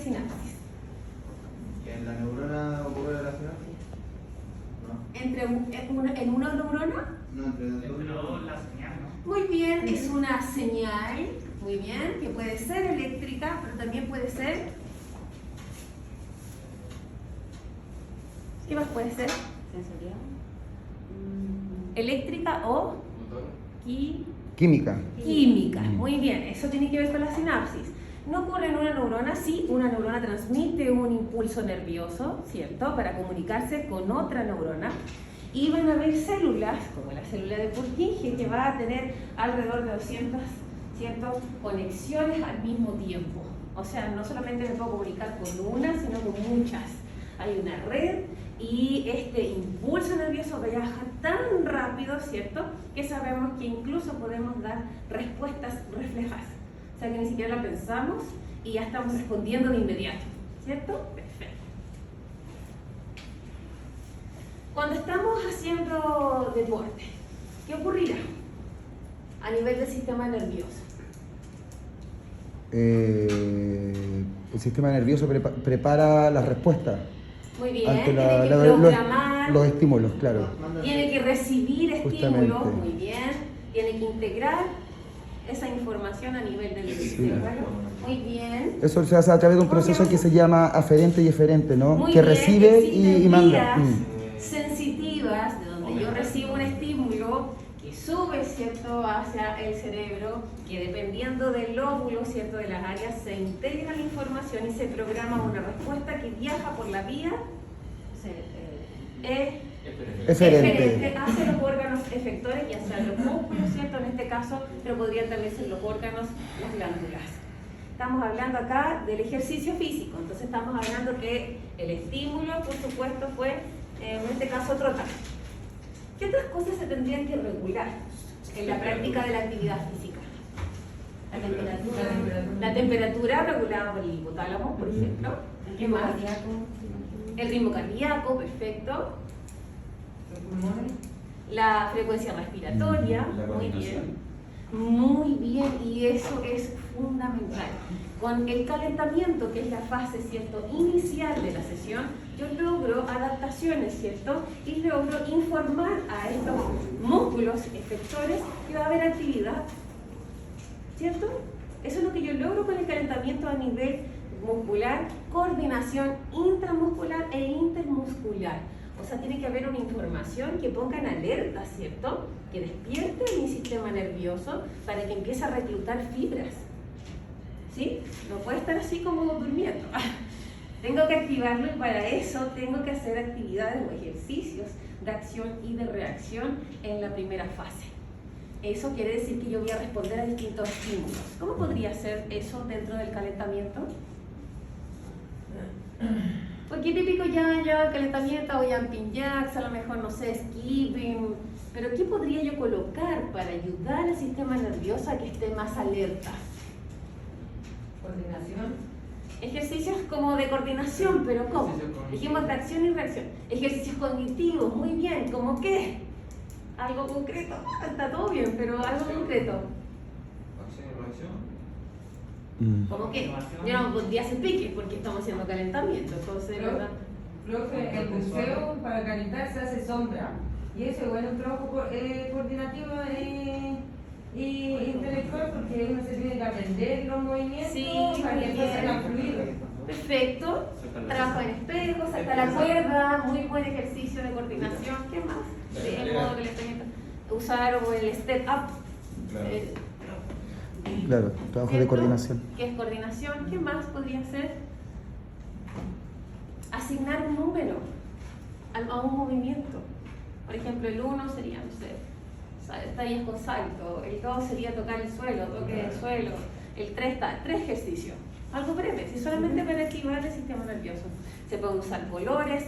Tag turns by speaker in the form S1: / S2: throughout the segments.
S1: sinapsis.
S2: ¿En la neurona ocurre la sinapsis? No.
S1: ¿En una neurona?
S2: No, entre dos.
S3: La señal, ¿no?
S1: Muy bien, es una señal, muy bien, que puede ser eléctrica, pero también puede ser... ¿Qué más puede ser?
S4: Sensorial.
S1: Eléctrica o
S5: Química.
S1: química. Muy bien, eso tiene que ver con la sinapsis. No ocurre en una neurona, sí, una neurona transmite un impulso nervioso, ¿cierto?, para comunicarse con otra neurona. Y van a haber células, como la célula de Purkinje, que va a tener alrededor de 200, ¿cierto?, conexiones al mismo tiempo. O sea, no solamente me puedo comunicar con una, sino con muchas. Hay una red y este impulso nervioso viaja tan rápido, ¿cierto?, que sabemos que incluso podemos dar respuestas reflejadas. O sea, que ni siquiera la pensamos y ya estamos respondiendo de inmediato, ¿cierto? Perfecto. Cuando estamos haciendo deporte, ¿qué ocurrirá a nivel del sistema nervioso?
S5: El sistema nervioso prepara las respuestas
S1: Muy bien,
S5: ante
S1: tiene que programar,
S5: los estímulos, claro.
S1: tiene que recibir estímulos,
S5: Justamente.
S1: muy bien, tiene que integrar esa información a nivel del cerebro. Muy bien.
S5: Eso se hace a través de un proceso que se llama aferente y eferente, ¿no?
S1: Muy
S5: que
S1: bien,
S5: recibe
S1: existen
S5: y manda.
S1: vías sensitivas, de donde yo recibo un estímulo que sube, ¿cierto?, hacia el cerebro, que dependiendo del lóbulo, ¿cierto?, de las áreas, se integra la información y se programa una respuesta que viaja por la vía
S5: Eferente.
S1: hacia los órganos efectores y hacia los músculos, ¿cierto? En este caso, pero podrían también ser los órganos, las glándulas. Estamos hablando acá del ejercicio físico, entonces estamos hablando que el estímulo, por supuesto, fue, en este caso, trotar. ¿Qué otras cosas se tendrían que regular en la práctica de la actividad física? La temperatura regulada por el hipotálamo, por ejemplo. ¿Qué más? El ritmo cardíaco, perfecto.
S4: Los pulmones.
S1: La frecuencia respiratoria, muy bien. Muy bien, y eso es fundamental. Con el calentamiento, que es la fase, ¿cierto?, inicial de la sesión, yo logro adaptaciones, ¿cierto? Y logro informar a estos músculos efectores que va a haber actividad, ¿cierto? Eso es lo que yo logro con el calentamiento a nivel muscular, coordinación intramuscular e intermuscular. O sea, tiene que haber una información que ponga en alerta, ¿cierto?, que despierte mi sistema nervioso para que empiece a reclutar fibras. ¿Sí? No puede estar así como durmiendo. Tengo que activarlo y para eso tengo que hacer actividades o ejercicios de acción y de reacción en la primera fase. Eso quiere decir que yo voy a responder a distintos estímulos. ¿Cómo podría ser eso dentro del calentamiento? Porque típico ya calentamiento o jumping jacks, a lo mejor, no sé, skipping, pero ¿qué podría yo colocar para ayudar al sistema nervioso a que esté más alerta?
S4: Coordinación.
S1: Ejercicios como de coordinación, pero ¿cómo? Dijimos de acción y reacción. Ejercicios cognitivos, muy bien, ¿cómo qué? Algo concreto, está todo bien, pero algo concreto.
S2: Acción y reacción.
S1: ¿Cómo qué? Yo no podría hacer pique porque estamos haciendo calentamiento, entonces, ¿verdad?
S4: Profe, el buceo para calentar se hace sombra. Y eso igual es un trabajo coordinativo y intelectual porque uno se tiene que aprender los movimientos
S1: Sí,
S4: para que
S1: muy
S4: después
S1: bien.
S4: salgan fluidos.
S1: Perfecto. Trabajo en espejo, salta la cuerda, muy buen ejercicio de coordinación. ¿Qué más? De modo que le estoy usar o el step up.
S5: Claro, trabajo de
S1: ¿Cierto?
S5: coordinación.
S1: ¿Qué es coordinación? ¿Qué más podría ser? Asignar un número a un movimiento. Por ejemplo, el 1 sería, no sé, tallas con salto. El 2 sería tocar el suelo, toque del suelo. El 3 está, 3 ejercicios. Algo breve, si solamente para activar el sistema nervioso. Se pueden usar colores,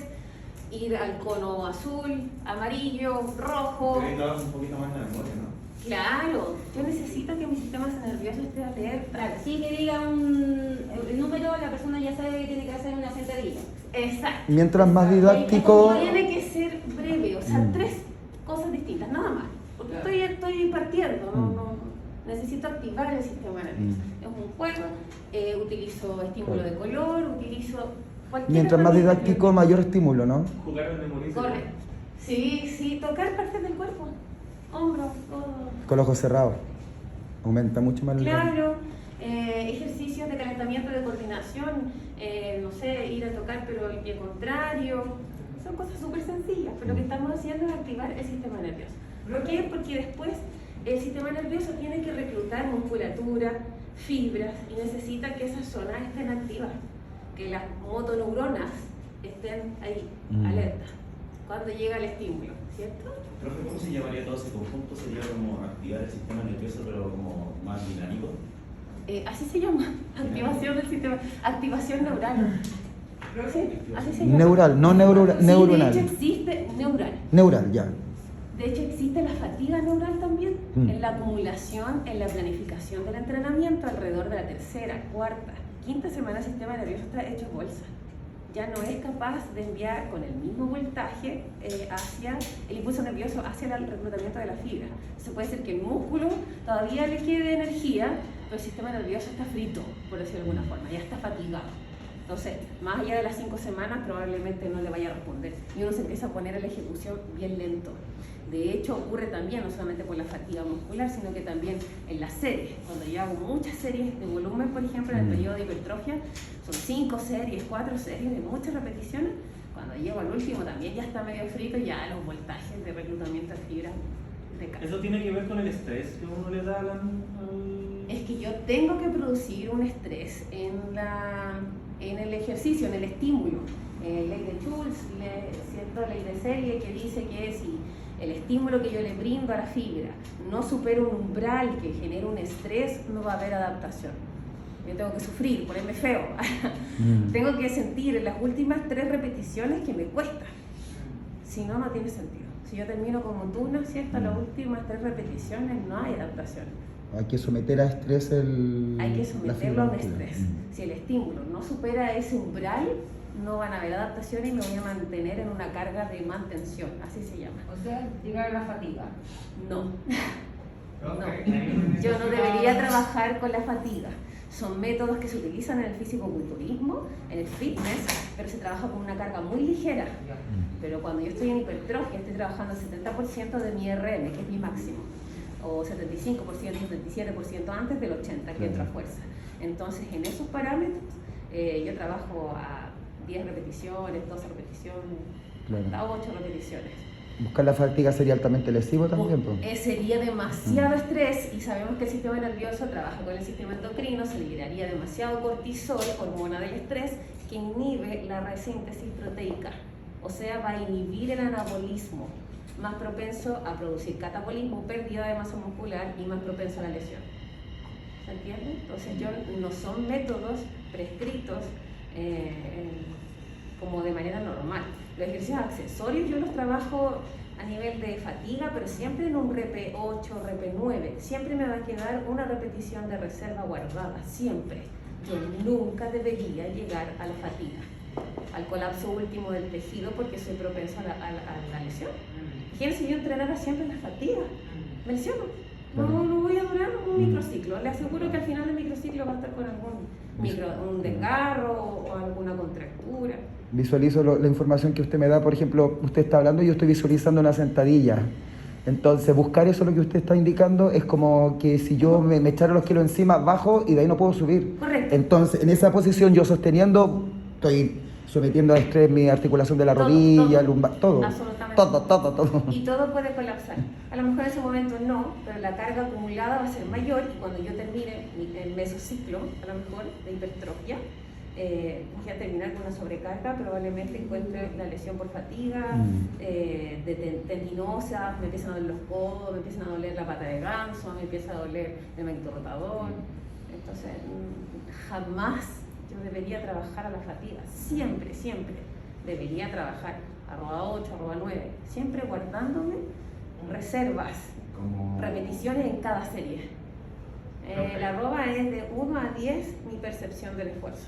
S1: ir al cono azul, amarillo, rojo.
S2: Pero ahí trabaja un poquito más la memoria, ¿no?
S1: Claro, yo necesito que mi sistema nervioso esté alerta.
S4: Claro, sí que diga el número, la persona ya sabe que tiene que hacer una sentadilla.
S1: Exacto.
S5: Mientras más didáctico,
S1: Tiene que ser breve, o sea, 3 cosas distintas, nada más. Porque
S2: Claro.
S1: estoy partiendo, no necesito activar el sistema nervioso. Es un juego, utilizo estímulo de color, utilizo cualquier...
S5: Mientras más didáctico, mayor estímulo, ¿no?
S3: Jugar al memorizar.
S1: Correcto. Sí, tocar partes del cuerpo, hombros, codos.
S5: Con los ojos cerrados. Aumenta mucho más el...
S1: Claro, ejercicios de calentamiento, de coordinación, no sé, ir a tocar pero el pie contrario. Son cosas súper sencillas, pero lo que estamos haciendo es activar el sistema nervioso. ¿Por qué? Porque después el sistema nervioso tiene que reclutar musculatura, fibras, y necesita que esas zonas estén activas, que las motoneuronas estén ahí, alertas, cuando llega el estímulo, ¿cierto?
S6: Profe, ¿cómo se llamaría todo ese conjunto? ¿Sería como activar el sistema nervioso pero como más dinámico?
S1: Así se llama, activación del sistema, activación neural. Sí, así se llama.
S5: Neural, no
S1: Sí,
S5: neuronal.
S1: de hecho existe neural.
S5: Neural, ya.
S1: De hecho existe la fatiga neural también, en la acumulación, en la planificación del entrenamiento alrededor de la tercera, cuarta, quinta semana el sistema nervioso está hecho bolsa. Ya no es capaz de enviar con el mismo voltaje hacia el impulso nervioso, hacia el reclutamiento de la fibra. Eso puede ser que el músculo todavía le quede energía, pero el sistema nervioso está frito, por decirlo de alguna forma, ya está fatigado. Entonces, más allá de las 5 semanas probablemente no le vaya a responder y uno se empieza a poner a la ejecución bien lento. De hecho, ocurre también, no solamente por la fatiga muscular, sino que también en las series. Cuando yo hago muchas series de volumen, por ejemplo, en el periodo de hipertrofia, son 5 series, 4 series de muchas repeticiones. Cuando llego al último también ya está medio frito y ya los voltajes de reclutamiento de fibra decaen.
S3: ¿Eso tiene que ver con el estrés que uno le da al...?
S1: Es que yo tengo que producir un estrés en el ejercicio, en el estímulo. Ley de Schultz, cierto, ley de serie que dice que si el estímulo que yo le brindo a la fibra no supera un umbral que genere un estrés, no va a haber adaptación. Yo tengo que sufrir, ponerme feo. Tengo que sentir en las últimas 3 repeticiones que me cuesta. Si no, no tiene sentido. Si yo termino como Tuna, ¿cierto? Las últimas 3 repeticiones no hay adaptación.
S5: Hay que someter a estrés
S1: Hay que someterlo a un
S5: muscular.
S1: estrés. Si el estímulo no supera ese umbral, no van a haber adaptación y me voy a mantener en una carga de mantención, así se llama.
S4: O sea, llegar a la fatiga.
S1: No. Yo no debería trabajar con la fatiga. Son métodos que se utilizan en el fisicoculturismo, en el fitness, pero se trabaja con una carga muy ligera. Pero cuando yo estoy en hipertrofia, estoy trabajando el 70% de mi RM, que es mi máximo, o 75%, 77% antes del 80%, que entra a fuerza. Entonces, en esos parámetros, yo trabajo a 10 repeticiones, 12 repeticiones, hasta 8 repeticiones.
S5: Buscar la fatiga sería altamente lesivo también, pues.
S1: Sería demasiado estrés y sabemos que el sistema nervioso trabaja con el sistema endocrino, se liberaría demasiado cortisol, hormona del estrés, que inhibe la resíntesis proteica, o sea, va a inhibir el anabolismo, más propenso a producir catabolismo, pérdida de masa muscular y más propenso a la lesión. ¿Se entiende? Entonces, no son métodos prescritos como de manera normal. Los ejercicios accesorios yo los trabajo a nivel de fatiga, pero siempre en un rep 8, rep 9. Siempre me va a quedar una repetición de reserva guardada, siempre. Yo nunca debería llegar a la fatiga, al colapso último del tejido, porque soy propenso a la lesión. Fíjense, yo entrenara siempre en la fatiga, me lesiono. No voy a durar un microciclo. Le aseguro que al final del microciclo va a estar con un desgarro o alguna contractura.
S5: Visualizo la información que usted me da, por ejemplo, usted está hablando y yo estoy visualizando una sentadilla. Entonces, buscar eso, lo que usted está indicando, es como que si yo me echara los kilos encima, bajo y de ahí no puedo subir.
S1: Correcto.
S5: Entonces, en esa posición, yo sosteniendo, estoy sometiendo a estrés mi articulación de la rodilla, lumbar, todo.
S1: Absolutamente.
S5: Todo.
S1: Y todo puede colapsar. A lo mejor en ese momento no, pero la carga acumulada va a ser mayor y cuando yo termine el mesociclo, a lo mejor de hipertrofia, voy a terminar con una sobrecarga, probablemente encuentre la lesión por fatiga, de tendinosa, me empiezan a doler los codos, me empiezan a doler la pata de ganso, me empieza a doler el manguito rotador. Entonces, jamás yo debería trabajar a la fatiga, siempre debería trabajar arroba 8, arroba 9, siempre guardándome reservas, repeticiones en cada serie. La arroba es de 1 a 10 mi percepción del esfuerzo.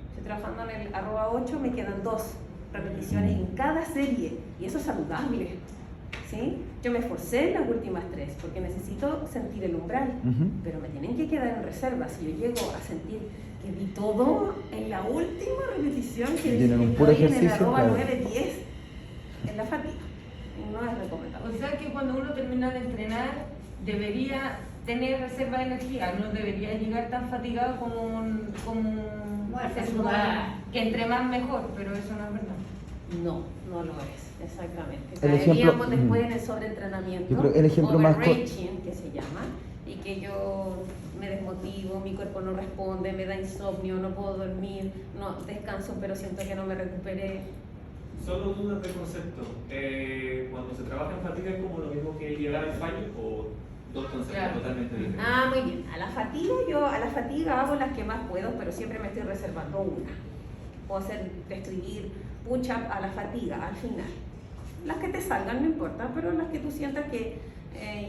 S1: Estoy trabajando en el arroba 8, me quedan 2 repeticiones en cada serie y eso es saludable. ¿sí? Yo me esforcé en las últimas 3 porque necesito sentir el umbral, pero me tienen que quedar en reserva. Si yo llego a sentir que di todo en la última repetición, que
S5: Tienen un puro
S1: estoy en el
S5: ejercicio,
S1: arroba
S5: claro.
S1: 9-10, en la fatiga. No es recomendable.
S4: O sea que cuando uno termina de entrenar, debería tener reserva de energía, no debería llegar tan fatigado
S1: Muerta, sudada.
S4: que entre más mejor, pero eso no es verdad.
S1: No lo es, exactamente.
S5: El ejemplo-
S1: Caeríamos después en el sobreentrenamiento,
S5: Yo creo el ejemplo más
S1: overreaching, que se llama, y que yo me desmotivo, mi cuerpo no responde, me da insomnio, no puedo dormir, no descanso, pero siento que no me recuperé.
S3: Solo dudas de concepto. Cuando se trabaja en fatiga es como lo mismo que llegar al fallo o dos conceptos
S4: Claro.
S3: totalmente diferentes.
S1: Ah, muy bien. A la fatiga hago las que más puedo, pero siempre me estoy reservando una. Puedo escribir push-up a la fatiga al final. Las que te salgan no importa, pero las que tú sientas que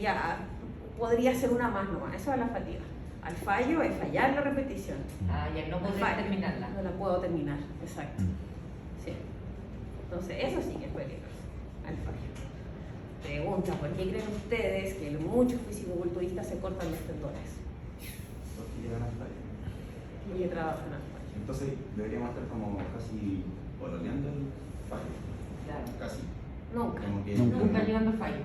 S1: ya podría ser una más nomás. Eso es la fatiga. Al fallo es fallar la repetición.
S4: Ah, ya no
S1: Al
S4: podré
S1: fallo,
S4: terminarla.
S1: No la puedo terminar, exacto. Sí. Entonces, eso sí que es peligroso. Al fallo. Pregunta, ¿por qué creen ustedes que muchos fisicoculturistas se cortan los tendones?
S2: Porque llegan al fallo.
S1: Y que trabajan al fallo.
S2: Entonces deberíamos estar como casi pololeando el fallo.
S4: Claro.
S2: Casi.
S1: Nunca.
S2: Como que
S5: Nunca.
S4: Nunca llegando al fallo.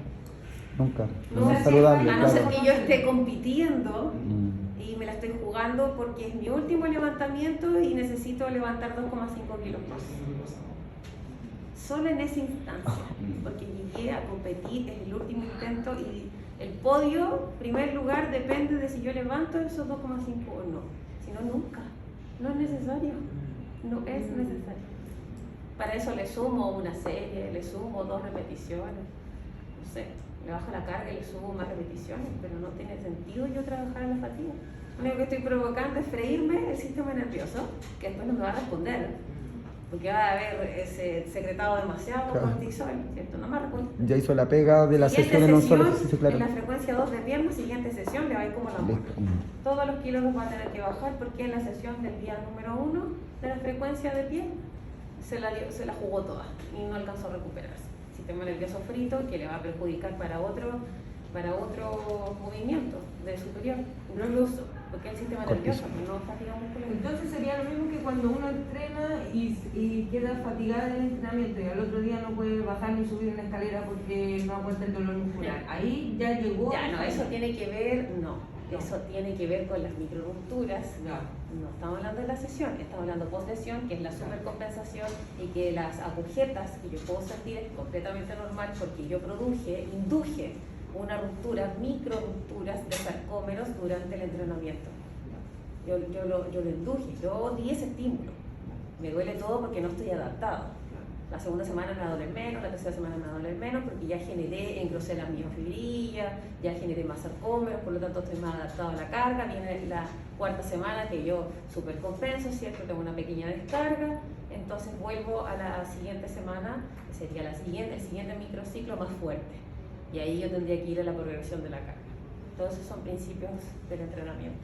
S5: Nunca.
S1: No
S5: No
S1: sé
S5: es
S1: si
S5: saludable,
S1: a no ser
S5: claro.
S1: que yo esté compitiendo
S5: Mm.
S1: y me la estoy jugando porque es mi último levantamiento y necesito levantar 2,5 kilos más. Solo en esa instancia, porque llegué a competir, es el último intento y el podio, primer lugar, depende de si yo levanto esos 2,5 o no. Si no, nunca. No es necesario. No es necesario. Para eso le sumo una serie, le sumo 2 repeticiones. No sé, le bajo la carga y le subo más repeticiones, pero no tiene sentido yo trabajar en la fatiga. Lo único que estoy provocando es freírme el sistema nervioso, que después no me va a responder. Porque va a haber secretado demasiado
S5: Claro.
S1: cortisol, ¿cierto? No me responde.
S5: Ya hizo la pega de la
S1: Siguiente
S5: sesión en un solo
S1: sesión,
S5: ejercicio, claro.
S1: en la frecuencia 2 de pierna, siguiente sesión le va a ir como la muerte.
S5: Listo.
S1: Todos los kilos los va a tener que bajar porque en la sesión del día número 1 de la frecuencia de pie se la jugó toda y no alcanzó a recuperarse. Sistema nervioso frito que le va a perjudicar para otro movimiento de superior, no incluso, porque el sistema nervioso no fatiga muscular.
S4: Entonces sería lo mismo que cuando uno entrena y queda fatigada del entrenamiento y al otro día no puede bajar ni subir una escalera porque no aguanta el dolor muscular. Ahí ya llegó.
S1: Ya, no, eso tiene que ver, eso tiene que ver con las microrupturas. No estamos hablando de la sesión, estamos hablando post-sesión, que es la supercompensación y que las agujetas que yo puedo sentir es completamente normal porque yo induje una ruptura, microrupturas de sarcómeros durante el entrenamiento. Yo lo induje, yo di ese estímulo. Me duele todo porque no estoy adaptado. La segunda semana me va a doler menos, la tercera semana me va a doler menos porque ya engrosé la miofibrilla, ya generé más sarcómeros, por lo tanto estoy más adaptado a la carga. Viene la cuarta semana que yo supercompenso, ¿cierto? Tengo una pequeña descarga, entonces vuelvo a la siguiente semana, que sería el siguiente microciclo más fuerte. Y ahí yo tendría que ir a la progresión de la carga. Todos esos son principios del entrenamiento.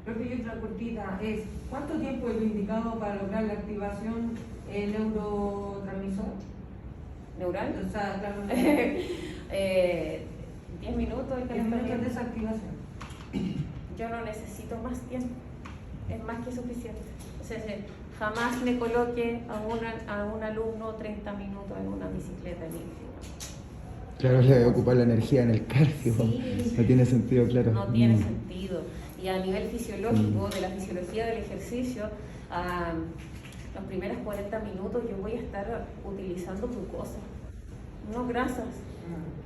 S4: Profe, y otra cortita es, ¿cuánto tiempo es lo indicado para lograr la activación neurotransmisor?
S1: ¿Neural?
S4: O sea, claro,
S1: 10 minutos el
S4: 10 minutos de
S1: calentamiento.
S4: esa activación.
S1: Yo no necesito más tiempo, es más que suficiente. O sea, jamás me coloque a un alumno 30 minutos en una bicicleta en
S5: Claro, le debe ocupar la energía en el cardio.
S1: Sí.
S5: No tiene sentido, claro.
S1: No tiene sentido. Y a nivel fisiológico, de la fisiología del ejercicio, los primeros 40 minutos yo voy a estar utilizando glucosa, no grasas.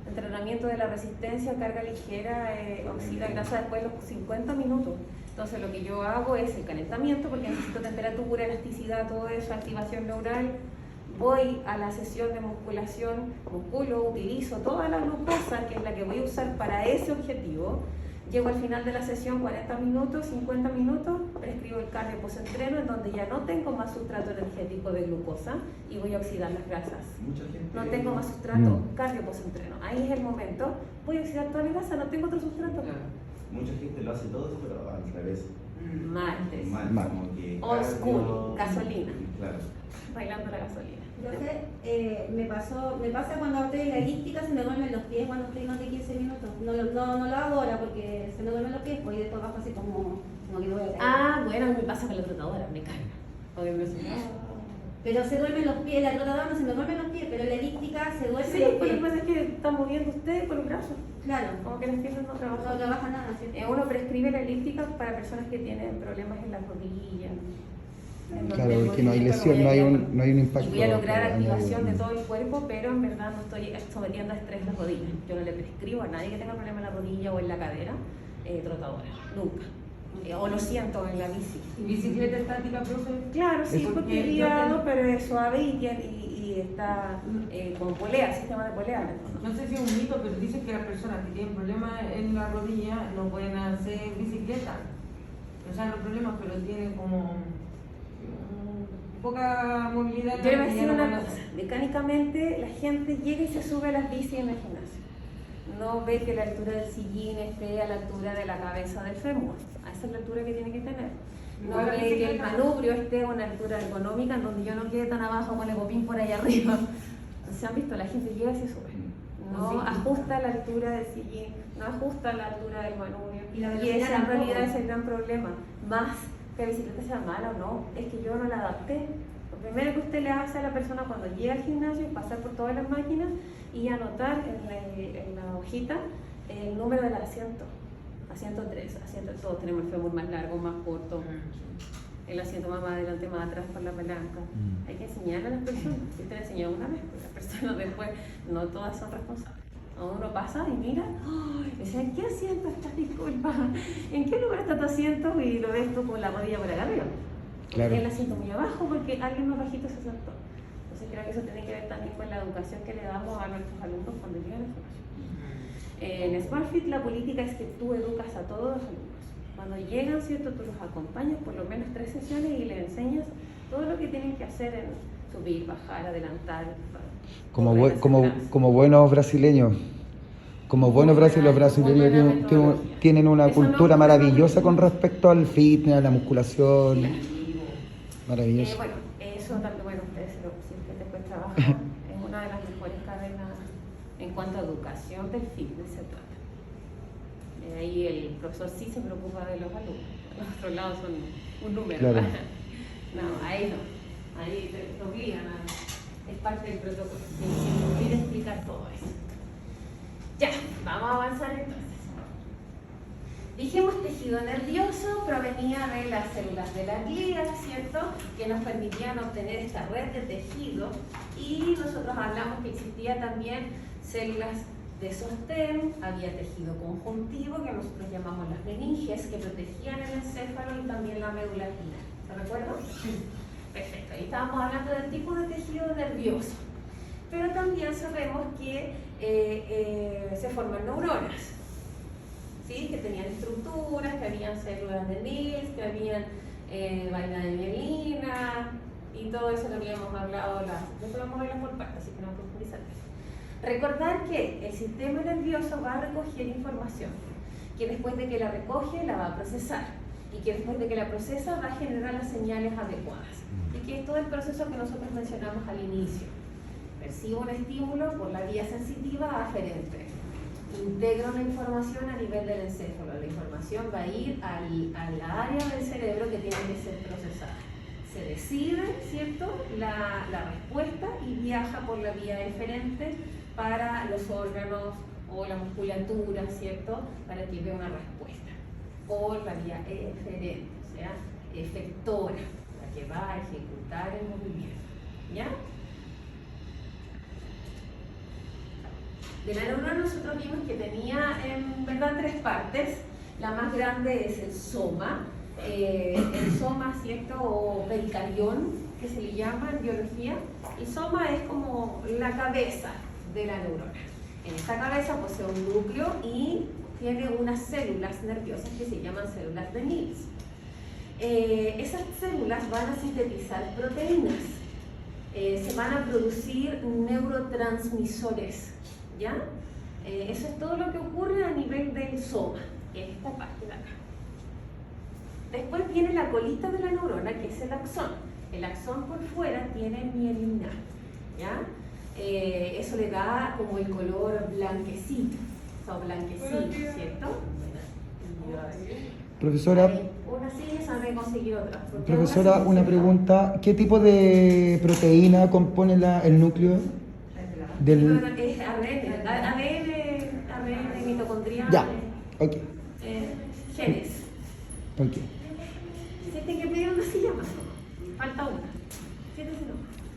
S1: Entrenamiento de la resistencia, carga ligera, oxida grasa después de los 50 minutos. Entonces lo que yo hago es el calentamiento porque necesito temperatura, elasticidad, todo eso, activación neural. Voy a la sesión de musculación, musculo, utilizo toda la glucosa que es la que voy a usar para ese objetivo. Llego al final de la sesión, 40 minutos, 50 minutos, prescribo el cardio post-entreno en donde ya no tengo más sustrato energético de glucosa y voy a oxidar las grasas.
S2: Mucha gente.
S1: No tengo más sustrato, cardio post-entreno. Ahí es el momento, voy a oxidar toda la grasa, no tengo otro sustrato.
S2: Mucha gente lo hace todo eso, pero al revés.
S1: Martes.
S2: Mal, como que
S1: Old school,
S2: cardio,
S1: gasolina.
S2: Claro.
S1: Bailando la gasolina.
S7: Yo sé, me pasa cuando estoy en la elíptica, se me duermen los pies cuando estoy más de 15 minutos. No lo hago ahora porque se me duermen los pies, pues y después bajo así como que no voy a caer.
S1: Ah, bueno, me pasa con la trotadora, me carga. Porque me
S7: Pero se duermen los pies, la trotadora no se me duermen los pies, pero en la elíptica se duermen
S1: sí,
S7: los
S1: pues lo
S7: pies.
S1: que pasa es que está moviendo usted con los brazos.
S7: Claro,
S1: Como que las piernas no
S7: no
S1: trabajan.
S7: trabaja nada, ¿cierto?
S1: Uno prescribe la elíptica para personas que tienen problemas en las rodillas. en donde
S5: Claro,
S1: el
S5: porque no hay
S1: movimiento
S5: lesión,
S1: lo
S5: no hay
S1: voy a
S5: un,
S1: guiar.
S5: no hay un impacto.
S1: Y voy a lograr
S5: a
S1: activación de
S5: nivel-
S1: todo el cuerpo, pero en verdad no estoy sometiendo a estrés las rodillas. Yo no le prescribo a nadie que tenga problema en la rodilla o en la cadera trotadora, nunca. O lo siento en la bici.
S4: ¿Y bicicleta estática, profe?
S1: Claro, sí,
S5: Es-
S1: porque es guiado, pero es suave y está con polea, sistema de polea. en el fondo.
S4: No sé si es un mito, pero dicen que las personas que tienen problemas en la rodilla no pueden hacer bicicleta. O sea, no problemas, pero tienen como poca movilidad.
S1: Yo le voy a
S4: y ya
S1: decir
S4: no
S1: una
S4: pueden
S1: cosa,
S4: hacer.
S1: mecánicamente la gente llega y se sube a las bici en el gimnasio. No ve que la altura del sillín esté a la altura de la cabeza del fémur, a esa es la altura que tiene que tener. No
S4: Igual la
S1: ve que el
S4: bicicleta.
S1: manubrio esté a una altura ergonómica en donde yo no quede tan abajo con el popín por allá arriba. Se han visto, la gente llega y se sube. No
S4: Sí.
S1: ajusta la altura del sillín, no ajusta la altura del manubrio.
S7: Y la
S1: Y
S7: velocidad
S1: ese en
S7: tampoco.
S1: realidad es el gran problema. Más que la bicicleta sea mala o no, es que yo no la adapté. Lo primero que usted le hace a la persona cuando llega al gimnasio es pasar por todas las máquinas y anotar en la hojita el número del asiento. Asiento 3, asiento, todos tenemos el fémur más largo, más corto, el asiento más adelante, más atrás por la palanca. Hay que enseñarle a las personas. Si usted le enseñó una vez, pues las personas después no todas son responsables. Uno pasa y mira, ¡ay! Dice, ¿en qué asiento estás? Disculpa, ¿en qué lugar está tu asiento? Y lo ves tú con la rodilla por acá arriba.
S5: Claro.
S1: El asiento muy abajo porque alguien más bajito se sentó. Entonces creo que eso tiene que ver también con la educación que le damos a nuestros alumnos cuando llegan al gimnasio. En SmartFit la política es que tú educas a todos los alumnos. Cuando llegan, ¿cierto? Tú los acompañas por lo menos 3 sesiones y les enseñas todo lo que tienen que hacer en subir, bajar, adelantar.
S5: Como buenos brasileños. Como buenos los brasileños tienen una
S1: Eso no
S5: cultura
S1: ocurre
S5: maravillosa
S1: con-
S5: con respecto al fitness, a la musculación. Maravilloso.
S1: Bueno, eso también, bueno, ustedes si usted después trabaja, es una de las mejores cadenas en cuanto a educación del fitness se trata. Ahí el profesor sí se preocupa de los alumnos, los otros lados son un número.
S5: Claro.
S1: No, ahí no, ahí te obligan es parte del protocolo, se olvida explicar todo eso. Ya, vamos a avanzar entonces. Dijimos tejido nervioso provenía de las células de la glía, ¿cierto? Que nos permitían obtener esta red de tejido y nosotros hablamos que existía también células de sostén, había tejido conjuntivo que nosotros llamamos las meninges que protegían el encéfalo y también la médula espinal. ¿Se recuerdan? Sí. Perfecto, ahí estábamos hablando del tipo de tejido nervioso. Pero también sabemos que se forman neuronas. ¿Sí? Que tenían estructuras, que habían células de Mills, que habían vaina de mielina y todo eso que habíamos hablado, eso lo vamos a ver por partes, así que no vamos a profundizar en eso. Recordar que el sistema nervioso va a recoger información, que después de que la recoge la va a procesar y que después de que la procesa va a generar las señales adecuadas y que es todo el proceso que nosotros mencionamos al inicio. Percibo un estímulo por la vía sensitiva aferente. Integro la información a nivel del encéfalo. La información va a ir al área del cerebro que tiene que ser procesada. Se decide, ¿cierto?, la respuesta y viaja por la vía eferente para los órganos o la musculatura, ¿cierto?, para que vea una respuesta. Por la vía eferente, o sea, efectora, la que va a ejecutar el movimiento. ¿Ya? De la neurona nosotros vimos que tenía en verdad 3 partes. La más grande es el soma, ¿cierto? O pericarión, que se le llama en biología. El soma es como la cabeza de la neurona. En esta cabeza posee un núcleo y tiene unas células nerviosas que se llaman células de Mills. Esas células van a sintetizar proteínas, se van a producir neurotransmisores. ¿Ya? Eso es todo lo que ocurre a nivel del soma, que es esta parte de acá. Después viene la colita de la neurona, que es el axón. El axón por fuera tiene mielina, ¿ya? Eso le da como el color blanquecito, o blanquecito, ¿cierto?
S5: Profesora,
S1: Una sí, esa me conseguí otra. porque
S5: profesora,
S1: sí,
S5: una
S1: ¿cierto?
S5: pregunta. ¿Qué tipo de proteína compone el núcleo del...?
S1: Es ADN mitocondrial.
S5: Ya, ok.
S1: Genes.
S5: Ok.
S1: Siente que pedir una silla más. Falta una. Siéntese no.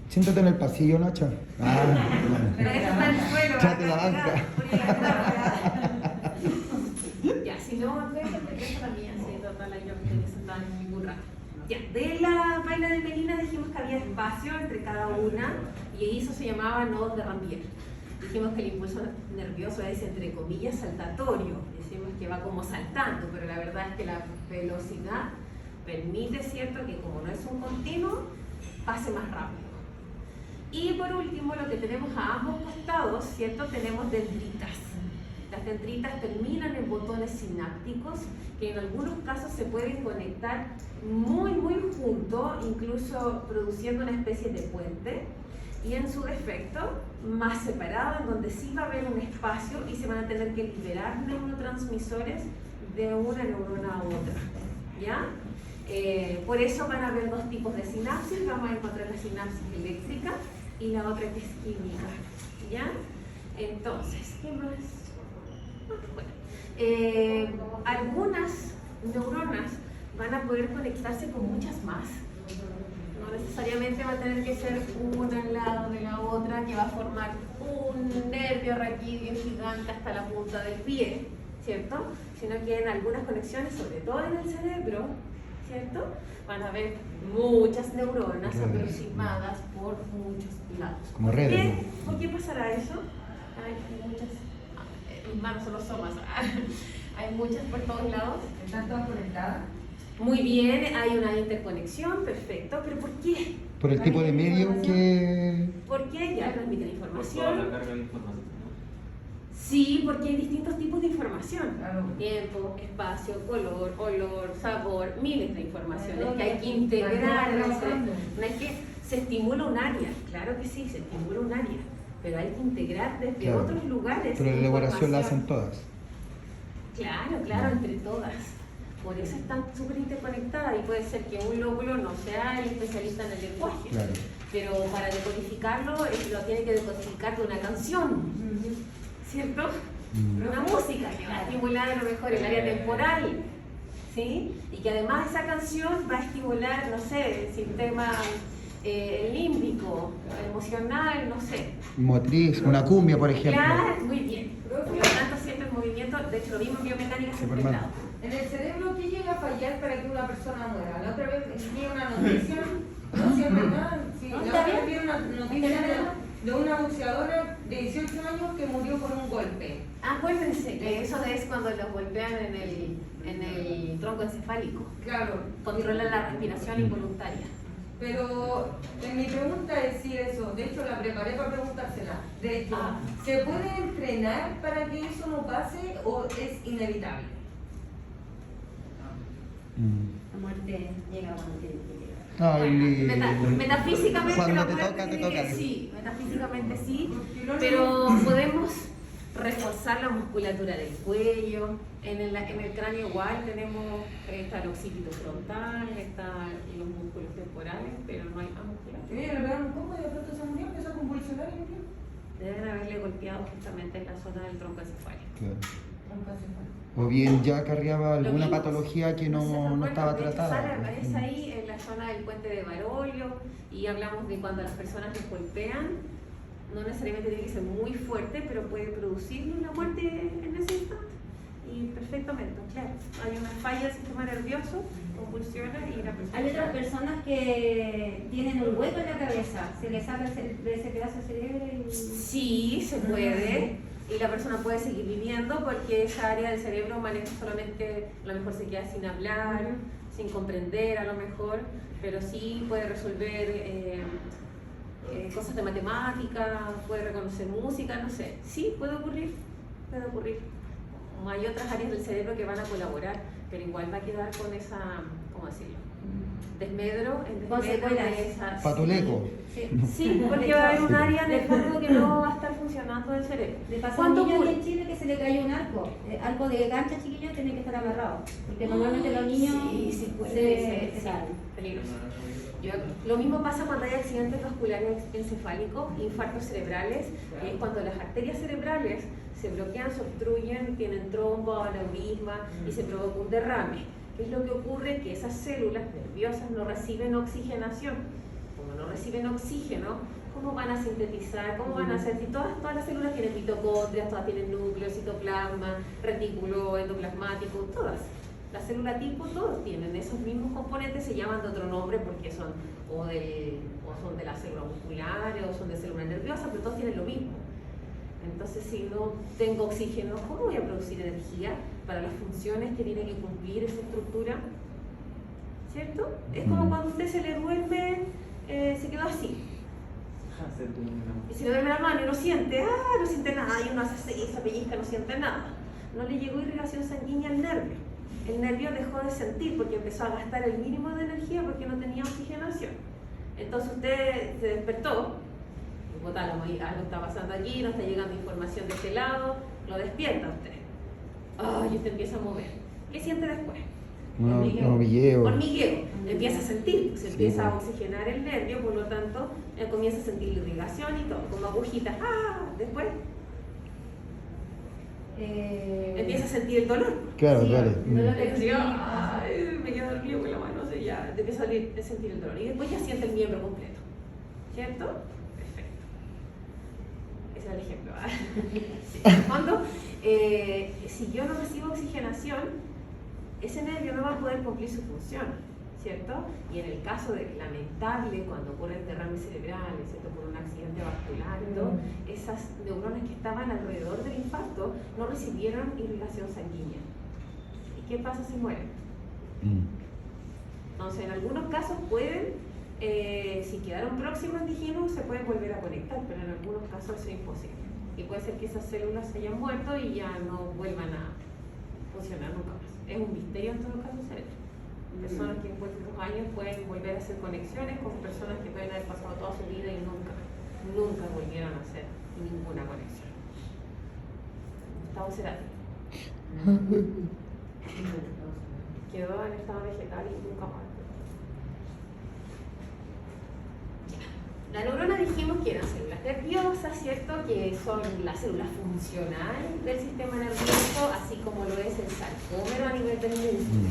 S5: Siéntate en el pasillo, Nacha. Ah,
S1: Pero esa está en el suelo.
S5: Trate la banca.
S1: Ya, si no, esa también, sí, total, yo no estoy sentada en ningún rato. Ya, de la vaina de melina dijimos que había espacio entre cada una y eso se llamaba nodos de Rambier. Dijimos que el impulso nervioso es, entre comillas, saltatorio. Decimos que va como saltando, pero la verdad es que la velocidad permite, ¿cierto?, que como no es un continuo, pase más rápido. Y por último, lo que tenemos a ambos costados, ¿cierto?, tenemos dendritas. Las dendritas terminan en botones sinápticos que en algunos casos se pueden conectar muy juntos, incluso produciendo una especie de puente, y en su defecto más separado, en donde sí va a haber un espacio y se van a tener que liberar neurotransmisores de una neurona a otra, ¿ya? Por eso van a haber dos tipos de sinapsis. Vamos a encontrar la sinapsis eléctrica y la otra que es química, ¿ya? Entonces, ¿qué más? Bueno, algunas neuronas van a poder conectarse con muchas más. No necesariamente va a tener que ser una al lado de la otra que va a formar un nervio raquídeo gigante hasta la punta del pie, ¿cierto? Sino que en algunas conexiones, sobre todo en el cerebro, ¿cierto?, van a haber muchas neuronas aproximadas por muchos lados.
S5: Como redes, ¿no?
S1: ¿Por qué pasará eso? Hay muchas, mis manos son los somas, hay muchas por todos lados.
S4: ¿Están todas conectadas?
S1: Muy bien, hay una interconexión, perfecto, pero ¿por qué?
S5: Por el tipo de medio que...
S1: ¿Por qué? Ya transmiten
S3: Por toda la
S1: información.
S3: carga de información, ¿no?
S1: Sí, porque hay distintos tipos de información.
S4: Claro.
S1: Tiempo, espacio, color, olor, sabor, miles de informaciones que hay que integrar en el cerebro. No es que se estimula un área, claro que sí, se estimula un área, pero hay que integrar desde
S5: Claro.
S1: otros lugares.
S5: Pero la elaboración la
S1: información.
S5: hacen todas.
S1: Claro, entre todas. Por eso están súper interconectadas y puede ser que un lóbulo no sea el especialista en el lenguaje,
S5: Claro.
S1: pero para decodificarlo lo tiene que decodificar de una canción, ¿cierto? Una música que va a estimular a lo mejor el área temporal, ¿sí? Y que además esa canción va a estimular, no sé, el sistema límbico, emocional, no sé.
S5: Motriz, una cumbia, por ejemplo.
S1: Claro, muy bien. Por lo tanto, siempre el movimiento, de hecho lo mismo en biomecánica se
S5: Superman.
S1: ha
S4: En el cerebro, ¿qué llega a fallar para que una persona muera? La otra vez vi una noticia, no sé, en verdad, sí, la otra vez vi una noticia de una boxeadora de 18 años que murió por un golpe.
S1: Acuérdense que eso es cuando los golpean en el tronco encefálico.
S4: Claro.
S1: Controlan la respiración involuntaria.
S4: Pero mi pregunta es si eso, de hecho la preparé para preguntársela. De hecho, ¿se puede entrenar para que eso no pase o es inevitable?
S7: La muerte llega cuando tiene que llegar.
S5: Ay,
S1: Metafísicamente
S5: Cuando
S1: la
S5: te
S1: muerte
S5: toca, te
S1: tiene que-
S5: toca.
S1: sí, metafísicamente sí, pero podemos reforzar la musculatura del cuello. En el cráneo igual tenemos, está el occipito frontal, están los músculos temporales, pero no hay más musculatura.
S4: Le pegaron un poco y de pronto se murió, empezó a convulsionar y murió.
S1: Deben haberle golpeado justamente en la zona del tronco encefálico.
S5: claro.
S4: Entonces,
S5: O bien ya cargaba
S1: Lo
S5: alguna
S1: vimos.
S5: patología que
S1: Se
S5: no
S1: recuerda,
S5: estaba
S1: de hecho,
S5: tratada.
S1: Sara, aparece ahí en la zona del puente de Barolio y hablamos de cuando las personas les golpean, no necesariamente tiene que ser muy fuerte, pero puede producir una muerte en ese instante. Y perfectamente, claro. Hay una falla del sistema nervioso, convulsiona y la persona...
S7: Hay otras personas que tienen un hueco en la cabeza, se les saca ese pedazo de cerebro y...
S1: Sí, se puede. Y la persona puede seguir viviendo porque esa área del cerebro maneja solamente, a lo mejor se queda sin hablar, sin comprender a lo mejor, pero sí puede resolver cosas de matemáticas, puede reconocer música, no sé. Sí, puede ocurrir, puede ocurrir. Hay otras áreas del cerebro que van a colaborar, pero igual va a quedar con ¿cómo decirlo? Desmedro, en
S7: Con
S1: desmedro
S7: secuelas.
S1: de esas.
S5: Patuleco.
S1: Sí, porque va a haber un área en el fondo que no va a estar funcionando del cerebro.
S7: Le pasó a un
S1: ¿Cuánto
S7: niño aquí
S1: ocurre?
S7: en Chile que se le cayó un arco de cancha chiquillo tiene que estar amarrado, porque normalmente los niños
S1: sí, puede
S7: se
S1: ser,
S7: salen.
S1: peligroso. Lo mismo pasa cuando hay accidentes vasculares encefálicos, infartos cerebrales, es cuando las arterias cerebrales se bloquean, se obstruyen, tienen trombo, aneurisma y se provoca un derrame. ¿Qué es lo que ocurre? Que esas células nerviosas no reciben oxigenación. Como no reciben oxígeno, ¿cómo van a sintetizar? ¿Cómo van a hacer? Si todas las células tienen mitocondrias, todas tienen núcleo, citoplasma, retículo endoplasmático, todas. La célula tipo, todos tienen esos mismos componentes, se llaman de otro nombre porque son o son de la célula muscular o son de célula nerviosa, pero todos tienen lo mismo. Entonces, si no tengo oxígeno, ¿cómo voy a producir energía para las funciones que tiene que cumplir esa estructura? ¿Cierto? Es como cuando a usted se le duerme, se quedó así. Y se le duerme la mano y no siente nada, y uno hace así, esa pellizca, no siente nada. No le llegó irrigación sanguínea al nervio. El nervio dejó de sentir porque empezó a gastar el mínimo de energía porque no tenía oxigenación. Entonces usted se despertó, el hipotálamo, algo está pasando aquí, no está llegando información de este lado, lo despierta usted. Y usted empieza a mover. ¿Qué siente después?
S5: Hormigueo.
S1: Hormigueo. Empieza a sentir, se empieza a
S5: pues.
S1: oxigenar el nervio, por lo tanto, comienza a sentir irrigación y todo, como agujitas. Después empieza a sentir el dolor.
S5: Claro,
S7: Sí,
S5: claro.
S7: dolor de
S1: Me quedo dormido con la mano, no sé, ya te empieza a sentir el dolor. Y después ya siente el miembro completo. ¿Cierto? Perfecto. Ese es el ejemplo. Sí. En el fondo, si yo no recibo oxigenación, ese nervio no va a poder cumplir su función. ¿Cierto? Y en el caso de lamentable, cuando ocurre el derrame cerebral, ¿cierto? Por un accidente vascular, esas neuronas que estaban alrededor del infarto no recibieron irrigación sanguínea. ¿Y qué pasa si mueren? Entonces, en algunos casos pueden, si quedaron próximos, dijimos, se pueden volver a conectar, pero en algunos casos eso es imposible. Y puede ser que esas células se hayan muerto y ya no vuelvan a funcionar nunca más. Es un misterio en todo caso el cerebro. Personas que en pocos años pueden volver a hacer conexiones con personas que pueden haber pasado toda su vida y nunca volvieron a hacer ninguna conexión. Estado cerámico. Quedó en estado vegetal y nunca más. La neurona dijimos que eran células nerviosas, ¿cierto? Que son la célula funcional del sistema nervioso, así como lo es el sarcómero a nivel del músculo.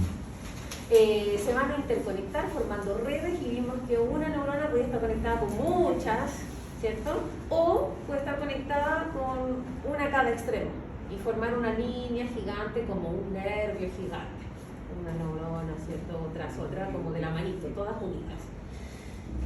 S1: Se van a interconectar formando redes y vimos que una neurona puede estar conectada con muchas, ¿cierto? O puede estar conectada con una a cada extremo y formar una línea gigante como un nervio gigante. Una neurona, ¿cierto? Tras otra, como de la manito, todas unidas.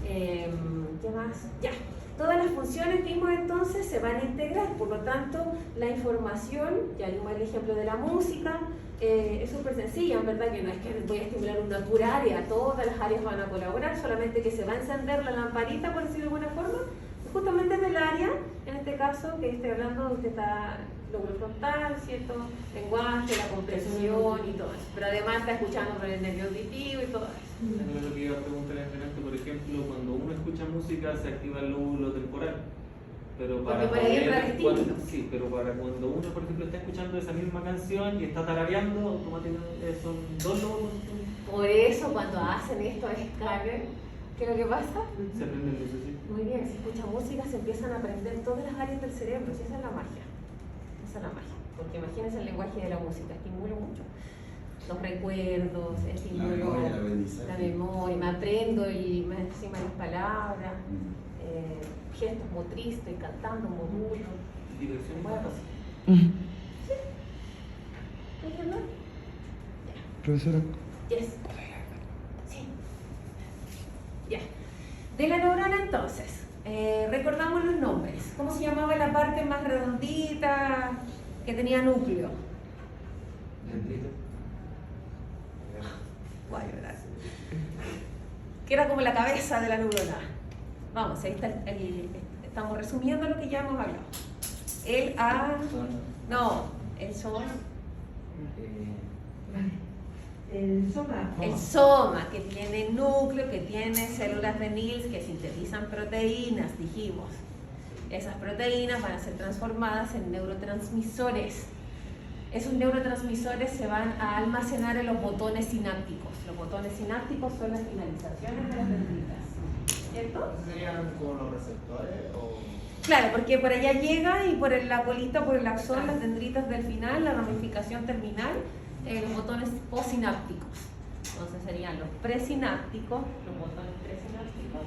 S1: ¿Qué más? Ya. Todas las funciones que vimos entonces se van a integrar, por lo tanto, la información, ya vimos el ejemplo de la música, es súper sencilla, en verdad que no es que voy a estimular una pura área, todas las áreas van a colaborar, solamente que se va a encender la lamparita, por decirlo de alguna forma, justamente en el área, en este caso, que estoy hablando, donde está el lóbulo frontal, ¿cierto? Lenguaje, la comprensión y todo eso, pero además está escuchando por el nervio auditivo y todo eso.
S3: También lo que iba a preguntar delante, por ejemplo, cuando uno escucha música se activa el lóbulo temporal. Pero para
S1: porque puede entrar estímulos.
S3: Sí, pero para cuando uno, por ejemplo, está escuchando esa misma canción y está tarareando, automáticamente son dos lóbulos.
S1: Por eso cuando hacen esto a escala, ¿qué es lo que pasa?
S3: Se prenden luces, sí.
S1: Muy bien, si escuchan música se empiezan a aprender todas las áreas del cerebro, y esa es la magia. Esa es la magia, porque imagínense el lenguaje de la música, estimula mucho. Los recuerdos, estímulo, la memoria, me aprendo y me encima las palabras, gestos motrices, estoy cantando, modulo.
S3: Dirección.
S1: Buena cosa. ¿Sí? ¿Puedes hablar?
S5: Profesora.
S1: Yes. Sí. Ya. De la neurona entonces, recordamos los nombres. ¿Cómo se llamaba la parte más redondita que tenía núcleo? Guay, ¿verdad? Que era como la cabeza de la neurona. Vamos, ahí está estamos resumiendo lo que ya hemos hablado. El A... No, el son...
S4: El soma.
S1: El soma, que tiene núcleo, que tiene células de Nils que sintetizan proteínas, dijimos. Esas proteínas van a ser transformadas en neurotransmisores. Esos neurotransmisores se van a almacenar en los botones sinápticos. Los botones sinápticos son las finalizaciones de las dendritas, ¿cierto?
S2: ¿Serían como los receptores o...?
S1: Claro, porque por allá llega y por la colita, por el axón, las dendritas del final, la ramificación terminal, los botones posinápticos. Entonces serían los presinápticos, los botones presinápticos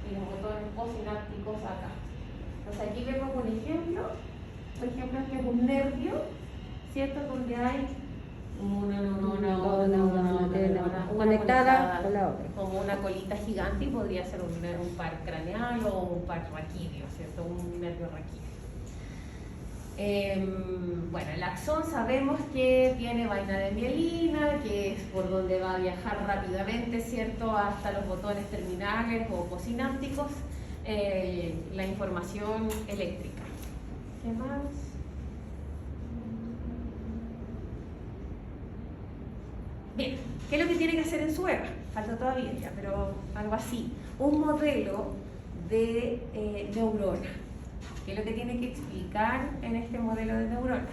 S1: y los botones posinápticos acá. Entonces aquí vemos un ejemplo, por ejemplo, que es un nervio, ¿cierto? Donde hay una neurona
S7: conectada con la otra.
S1: como una colita gigante y podría ser un par craneal o un par raquídeo, ¿cierto? Un nervio raquídeo. Bueno, el axón sabemos que tiene vaina de mielina, que es por donde va a viajar rápidamente, ¿cierto? Hasta los botones terminales o posinápticos, la información eléctrica. ¿Qué más? Bien, ¿qué es lo que tiene que hacer en su EVA? Falta todavía ya, pero algo así. Un modelo de neurona. ¿Qué es lo que tiene que explicar en este modelo de neurona?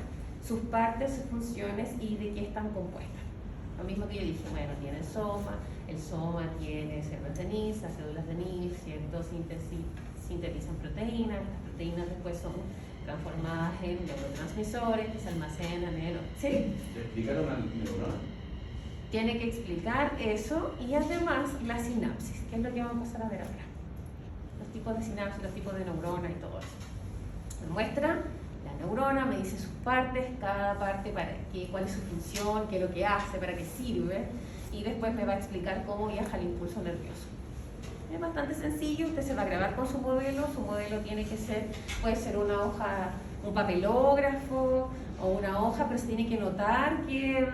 S1: Sus partes, sus funciones y de qué están compuestas. Lo mismo que yo dije, bueno, tiene el soma tiene células de Nils, las células de Nils, ¿cierto? Sintetizan proteínas, las proteínas después son transformadas en neurotransmisores que se almacenan en... ¿Sí?
S6: ¿Te explicaron al neurona?
S1: Tiene que explicar eso y además la sinapsis, que es lo que vamos a pasar a ver ahora. Los tipos de sinapsis, los tipos de neurona y todo eso. Me muestra la neurona, me dice sus partes, cada parte para qué, cuál es su función, qué es lo que hace, para qué sirve, y después me va a explicar cómo viaja el impulso nervioso. Es bastante sencillo, usted se va a grabar con su modelo tiene que ser, puede ser una hoja, un papelógrafo o una hoja, pero se tiene que notar que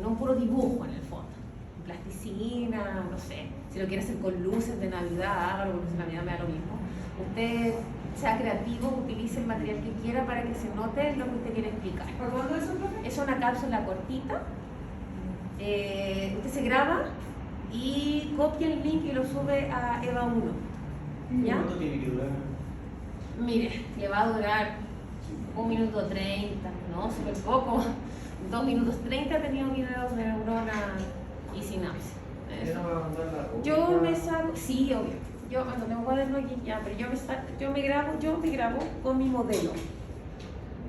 S1: no un puro dibujo en el fondo, plasticina, no sé, si lo quiere hacer con luces de Navidad, hágalo, con luces de Navidad me da lo mismo. Usted sea creativo, utilice el material que quiera para que se note lo que usted quiere explicar.
S4: ¿Por cuándo es eso, profe?
S1: Es una cápsula cortita, usted se graba y copia el link y lo sube a EVA 1. ¿Ya?
S6: ¿Cuánto tiene que durar?
S1: Mire, le va a durar 1 minuto 30, no, súper poco. 2 minutos 30 tenía videos de neurona y sinapsis. Yo me saco, sí, obvio. Yo no tengo cuaderno aquí ya, pero yo me grabo con mi modelo.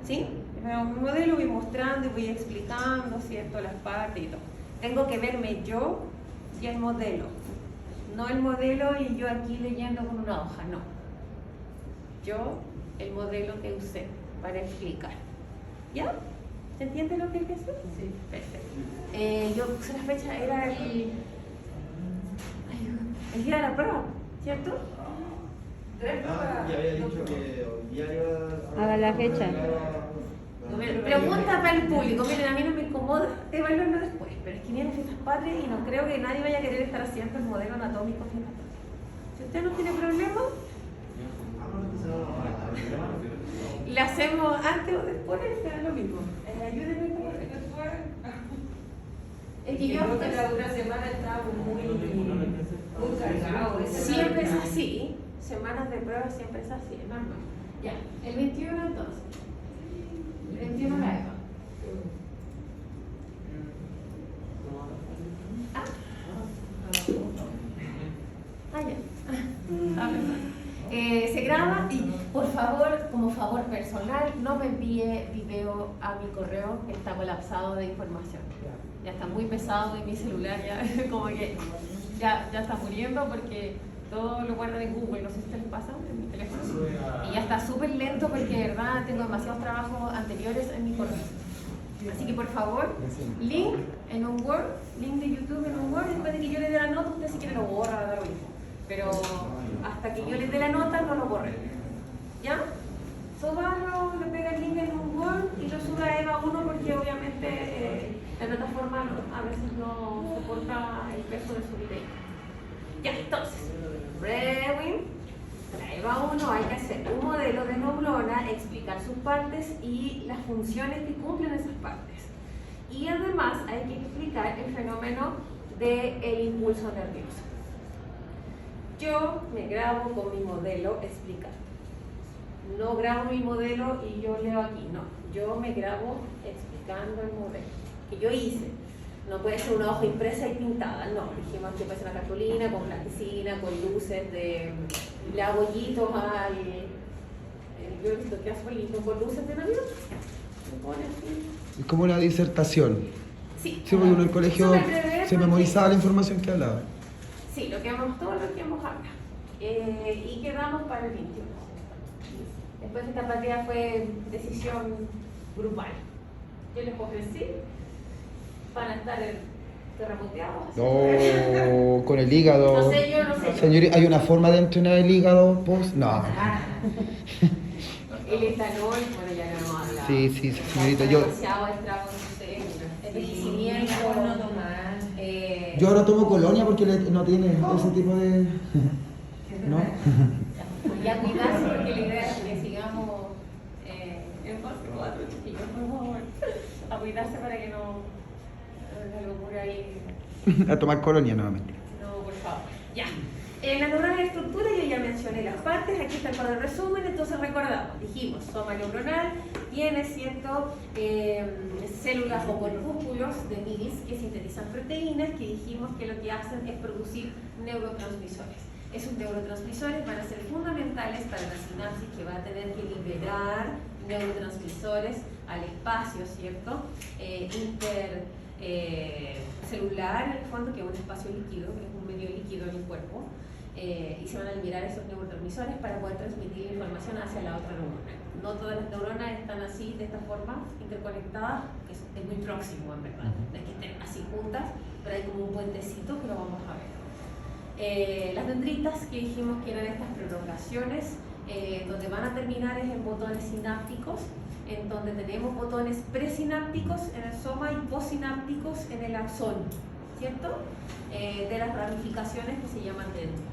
S1: ¿Sí? Me grabo mi modelo, voy mostrando y voy explicando, ¿cierto? Las partes y todo. Tengo que verme yo y el modelo. No el modelo y yo aquí leyendo con una hoja, no. Yo, el modelo que usé para explicar. ¿Ya? ¿Se entiende lo que hay que hacer? Sí. Perfecto. Yo puse la fecha, era el día de la prueba, ¿cierto?
S2: Ya había dicho que hoy día iba a...
S7: Haga la fecha.
S1: Pregunta para el público. Miren, a mí no me incomoda evaluarlo después, pero es que vienen fiestas patrias y no creo que nadie vaya a querer estar haciendo el modelo anatómico fiestas patrias. Si usted no tiene problema, le hacemos antes o después, será lo mismo. Ayúdenme como que después. Es que yo
S4: creo que la otra semana estaba muy cargado.
S1: siempre es así. Semanas de prueba siempre es así, es normal. Ya, el 21 entonces. El 21 la EVA. Se graba y por favor, como favor personal, no me envíe video a mi correo que está colapsado de información. Ya está muy pesado en mi celular, ya como que ya está muriendo porque todo lo guarda en Google, no sé si te lo pasa en mi teléfono. Y ya está súper lento porque de verdad tengo demasiados trabajos anteriores en mi correo. Así que por favor, link en un Word, link de YouTube en un Word, después de que yo le dé la nota, usted si quiere lo borra, da lo mismo. Pero hasta que yo le dé la nota no lo borre. ¿Ya? Súbalo, le pega el link en un Word y lo sube a EVA 1 porque obviamente la plataforma a veces no soporta el peso de su video. Ya, entonces, Brewin, la EVA 1 hay que hacer un modelo de neurona, explicar sus partes y las funciones que cumplen esas partes. Y además hay que explicar el fenómeno del impulso nervioso. Yo me grabo con mi modelo explicando. No grabo mi modelo y yo leo aquí, no. Yo me grabo explicando el modelo que yo hice. No puede ser una hoja impresa y pintada, no. Dijimos que puede ser una cartulina con plasticina, con luces de... Le hago hoyitos al... Yo he visto que hace hoyitos con luces de Navidad. Me pone así.
S5: Es como una disertación.
S1: Sí.
S5: Sí, porque uno en el colegio
S1: Súper breve
S5: se
S1: porque-
S5: memorizaba la información que hablaba.
S1: Sí, todo lo que hemos hablado. Y quedamos para el 21. Después esta partida fue decisión grupal. Yo les ofrecí, van a estar terremoteados.
S5: No, con el hígado.
S1: No sé, yo no sé.
S5: Señorita, ¿hay una forma de entrenar el hígado post? No.
S1: El etanol, bueno, ya no hemos hablado.
S5: Sí, señorita, yo...
S1: Demasiado estrago en su cerebro. Envejecimiento.
S4: Mejor no tomar.
S5: Yo ahora tomo colonia porque no tiene ese tipo de... ¿No?
S1: Y a cuidarse porque la idea es que sigamos en fase 4, chiquillos, por favor. A cuidarse para que no la locura ahí.
S5: A tomar colonia nuevamente.
S1: No, por favor. Ya. En la neuronal estructura yo ya mencioné las partes, aquí está el cuadro de resumen, entonces recordamos, dijimos, soma neuronal tiene cierto células o corpúsculos de milis que sintetizan proteínas que dijimos que lo que hacen es producir neurotransmisores. Esos neurotransmisores van a ser fundamentales para la sinapsis que va a tener que liberar neurotransmisores al espacio, ¿cierto? Celular, en el fondo, que es un espacio líquido, que es un medio líquido en el cuerpo, y se van a liberar esos neurotransmisores para poder transmitir la información hacia la otra neurona. No todas las neuronas están así, de esta forma, interconectadas, que es muy próximo, en verdad. No es que estén así juntas, pero hay como un puentecito que lo vamos a ver. Las dendritas, que dijimos que eran estas prolongaciones, donde van a terminar es en botones sinápticos, en donde tenemos botones presinápticos en el soma y postsinápticos en el axón, ¿cierto? De las ramificaciones que se llaman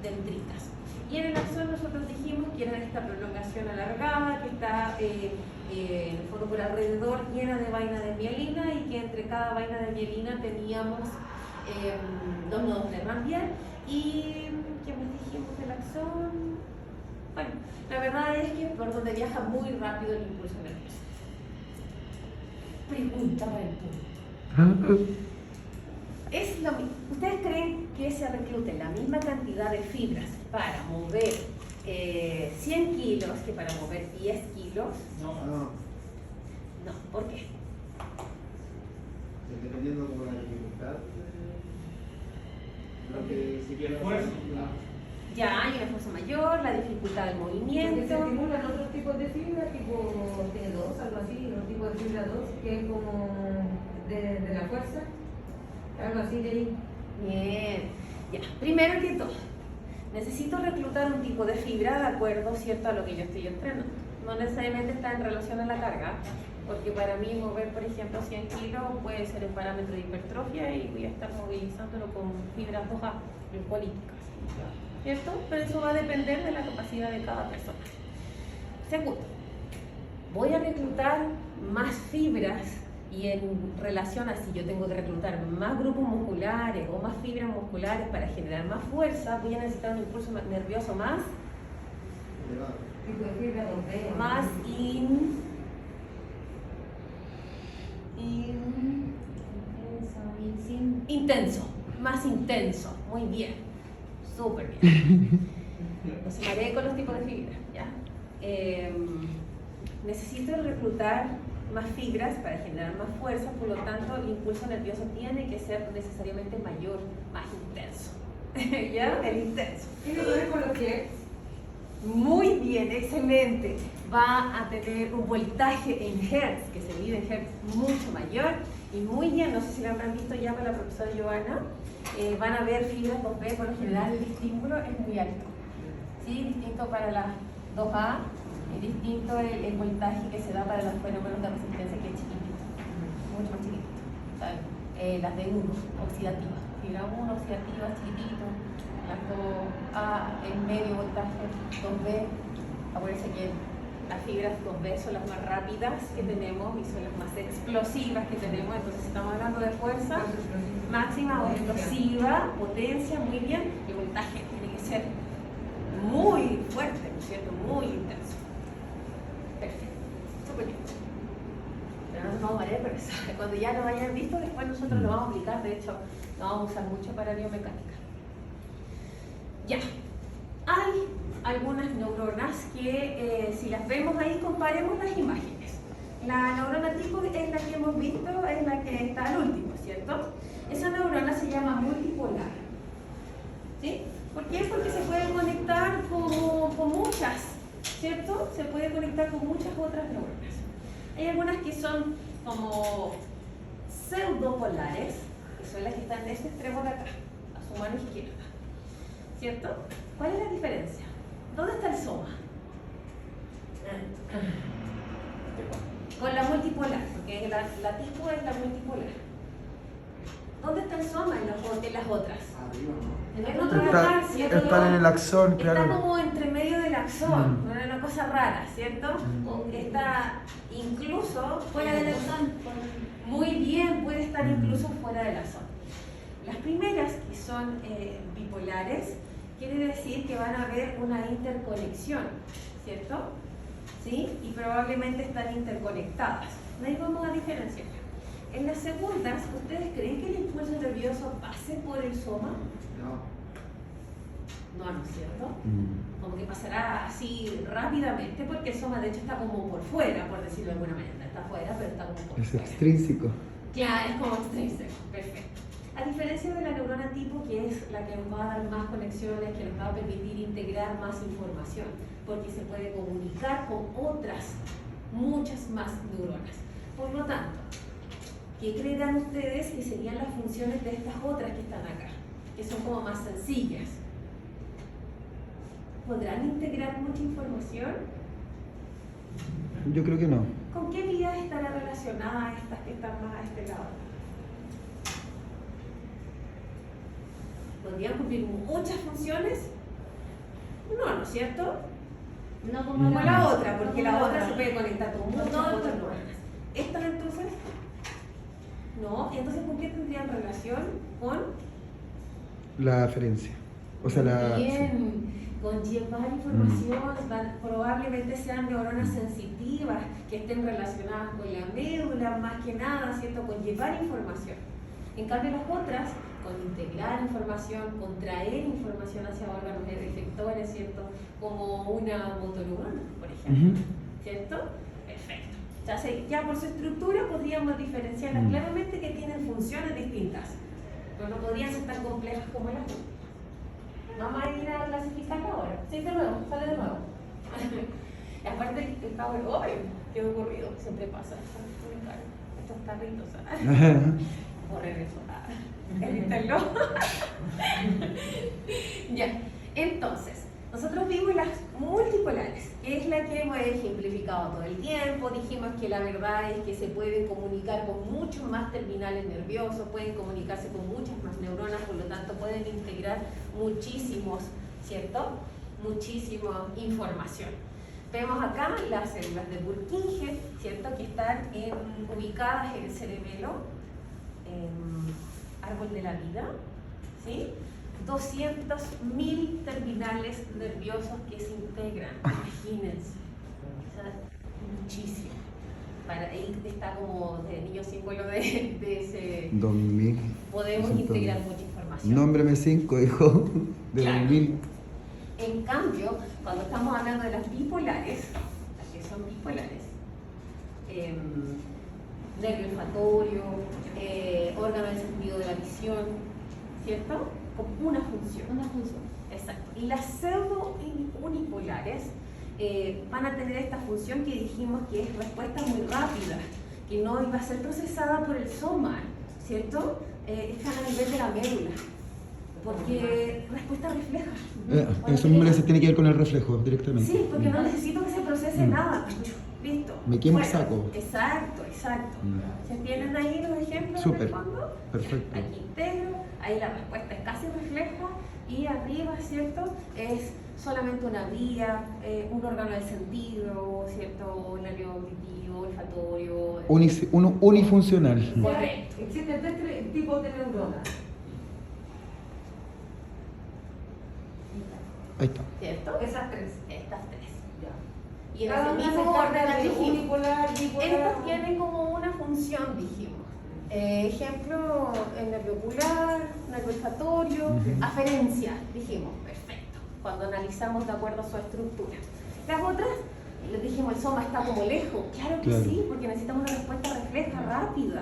S1: dendritas. Y en el axón nosotros dijimos que era esta prolongación alargada que está en el fondo por alrededor llena de vaina de mielina y que entre cada vaina de mielina teníamos dos nodos de Rambier. ¿Y qué más dijimos del axón? Bueno, la verdad es que es por donde viaja muy rápido el impulso nervioso. Pregunta para el público. Es lo mismo. ¿Ustedes creen que se reclute la misma cantidad de fibras para mover 100 kilos que para mover 10 kilos?
S2: No.
S1: No, ¿por qué?
S2: Dependiendo como la dificultad. Lo que se quiere
S3: esfuerzo.
S1: Ya hay un esfuerzo mayor, la dificultad del
S4: Porque se
S1: movimiento.
S4: estimulan otros tipos de fibra, tipo T2, algo así, los tipos de fibra 2, que es como de la fuerza, algo así de ahí.
S1: Bien, ya. Primero que todo, necesito reclutar un tipo de fibra de acuerdo, ¿cierto?, a lo que yo estoy entrenando. No necesariamente está en relación a la carga, porque para mí mover, por ejemplo, 100 kilos puede ser un parámetro de hipertrofia y voy a estar movilizándolo con fibras 2A, glucolíticas, ¿cierto? Pero eso va a depender de la capacidad de cada persona. Segundo, voy a reclutar más fibras y en relación a si yo tengo que reclutar más grupos musculares o más fibras musculares para generar más fuerza, voy a necesitar un impulso nervioso más
S4: Tipo de fibra 2B.
S1: más intenso, más intenso, muy bien, súper bien. No se maree con los tipos de fibras, ¿ya? Necesito reclutar más fibras para generar más fuerza, por lo tanto el impulso nervioso tiene que ser necesariamente mayor, más intenso. ¿Ya? El intenso.
S4: ¿Tiene que ver con los que?
S1: Muy bien, excelente. Va a tener un voltaje en hertz, que se mide en hertz, mucho mayor. Y muy bien, no sé si lo habrán visto ya con la profesora Joana, van a ver fibras 2B, por lo general el estímulo es muy alto. ¿Sí? Distinto para las 2A, es distinto el voltaje que se da para los fenómenos de resistencia, que es chiquitito, mucho más chiquitito. ¿Saben? Las de 1, oxidativas. Fibra 1, oxidativa, chiquitito. Las 2A, el medio voltaje, 2B, acuérdense que Las fibras 2B son las más rápidas que tenemos y son las más explosivas que tenemos. Entonces, si estamos hablando de fuerza máxima o explosiva, potencia, muy bien, el voltaje tiene que ser muy fuerte, ¿no es cierto? Muy intenso. Perfecto, súper bien. Pero no nos vamos a marear, pero cuando ya lo hayan visto, después nosotros lo vamos a aplicar. De hecho, lo vamos a usar mucho para biomecánica. Ya, hay algunas neuronas que si las vemos ahí, comparemos las imágenes. La neurona tipo es la que hemos visto, es la que está al último, ¿cierto? Esa neurona se llama multipolar. ¿Sí? ¿Por qué? Porque se puede conectar con muchas, ¿cierto? Se puede conectar con muchas otras neuronas. Hay algunas que son como pseudopolares, que son las que están en este extremo de acá, a su mano izquierda. ¿Cierto? ¿Cuál es la diferencia? ¿Dónde está el soma? Con la multipolar, porque la tipo es la multipolar. ¿Dónde está el soma en las otras?
S2: Arriba, ¿no?
S1: En otro lugar, ¿cierto?
S5: Están en el axón,
S1: Está
S5: claro.
S1: como entre medio del axón, no es una cosa rara, ¿cierto? Está incluso
S7: Fuera del axón.
S1: muy bien, puede estar incluso fuera del axón. Las primeras, que son bipolares, quiere decir que van a haber una interconexión, ¿cierto? ¿Sí? Y probablemente están interconectadas. Ahí vamos a diferenciar. En las segundas, ¿ustedes creen que el impulso nervioso pase por el soma? No, ¿no es cierto? Como que pasará así rápidamente, porque el soma de hecho está como por fuera, por decirlo de alguna manera. Está afuera, pero está como por
S5: Es
S1: fuera.
S5: extrínseco.
S1: Claro, es como extrínseco, perfecto. A diferencia de la neurona tipo, que es la que nos va a dar más conexiones, que nos va a permitir integrar más información, porque se puede comunicar con otras, muchas más neuronas. Por lo tanto, ¿qué creerán ustedes que serían las funciones de estas otras que están acá? Que son como más sencillas. ¿Podrán integrar mucha información?
S5: Yo creo que no.
S1: ¿Con qué vías estará relacionada estas que están más a este lado? ¿Podrían cumplir muchas funciones? No, ¿no es cierto?
S7: No
S1: Como la otra, porque
S7: no
S1: la
S7: como
S1: otra
S7: la
S1: se puede conectar con muchas
S7: No,
S1: otras
S7: no.
S1: neuronas. ¿Estas entonces? No, entonces ¿con qué tendrían relación? Con
S5: La aferencia. O sea, la.
S1: bien, con llevar información, probablemente sean neuronas sensitivas que estén relacionadas con la médula, más que nada, ¿cierto? Con llevar información. En cambio las otras, con integrar información, con traer información hacia órganos efectores, ¿cierto? Como una motoneurona, por ejemplo, ¿cierto? Perfecto. Ya por su estructura podríamos diferenciarlas claramente, que tienen funciones distintas, pero no podrían ser tan complejas como las otras. Vamos a ir a clasificarla ahora. Sí, de nuevo, sale de nuevo. Y aparte el power, ¡ay! ¡Qué ocurrido! Siempre pasa. Estos carritos, ¿sabes? Correr eso. Evítenlo. Ya, entonces, nosotros vimos las multipolares, que es la que hemos ejemplificado todo el tiempo. Dijimos que la verdad es que se pueden comunicar con muchos más terminales nerviosos, pueden comunicarse con muchas más neuronas, por lo tanto pueden integrar muchísimos, ¿cierto? Muchísima información. Vemos acá las células de Purkinje, ¿cierto? Que están ubicadas en el cerebelo, árbol de la vida, ¿sí? 200.000 terminales nerviosos que se integran, imagínense, o sea, muchísimo. Ahí está como el niño símbolo de ese.
S5: 2000.
S1: Podemos integrar mucha información.
S5: Nómbreme 5, hijo. De
S1: Claro.
S5: 2000.
S1: En cambio, cuando estamos hablando de las bipolares, las que son bipolares, nervio olfatorio, órgano del sentido de la visión, ¿cierto? Como una función.
S7: Una función.
S1: Exacto. Y las pseudo-unipolares van a tener esta función que dijimos que es respuesta muy rápida, que no iba a ser procesada por el soma, ¿cierto? Están a nivel de la médula, porque respuesta refleja.
S5: Eso mismo se tiene que ver con el reflejo directamente.
S1: Sí, porque no necesito que se procese nada. Listo.
S5: Me quemo y
S1: Fuera.
S5: saco.
S1: Exacto. ¿Se tienen ahí los ejemplos
S5: Súper.
S1: del fondo?
S5: Perfecto.
S1: Aquí integro, ahí la respuesta es casi refleja, y arriba, ¿cierto? Es solamente una vía, un órgano del sentido, ¿cierto? Nervio auditivo, olfatorio.
S5: Unifuncional.
S1: Correcto.
S4: Existen tres tipos de neuronas.
S5: Ahí está.
S1: ¿Cierto?
S4: Esas tres.
S1: Estas tres.
S4: Ya.
S1: Y en
S4: Cada
S1: ese
S4: una
S1: mismo
S4: se
S1: orden
S4: encarga
S1: las
S4: de
S1: dijimos.
S4: unipolar, bipolar.
S1: Estas tienen como una función, dijimos. Ejemplo, el nervio ocular, nervio olfatorio, aferencia, dijimos, perfecto, cuando analizamos de acuerdo a su estructura. Las otras, les dijimos, el soma está como lejos, claro que
S5: Claro.
S1: sí, porque necesitamos una respuesta refleja, rápida.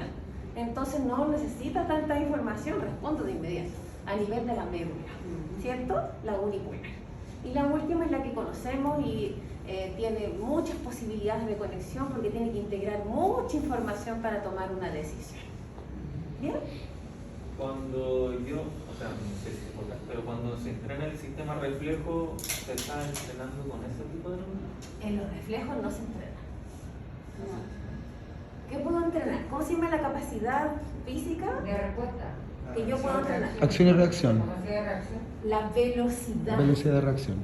S1: Entonces no necesita tanta información, respondo de inmediato, a nivel de la médula, ¿cierto? La unipolar. Y la última es la que conocemos y tiene muchas posibilidades de conexión porque tiene que integrar mucha información para tomar una decisión. ¿Bien?
S3: Cuando yo, o sea, no sé si es importante, pero cuando se entrena el sistema reflejo, ¿se está entrenando con ese tipo de neuronas?
S1: En los reflejos no se entrena. ¿Qué puedo entrenar? ¿Cómo se llama la capacidad física
S4: De respuesta.
S1: que yo puedo entrenar?
S5: Acción y reacción.
S4: Capacidad de reacción.
S1: La velocidad
S5: Velocidad de reacción.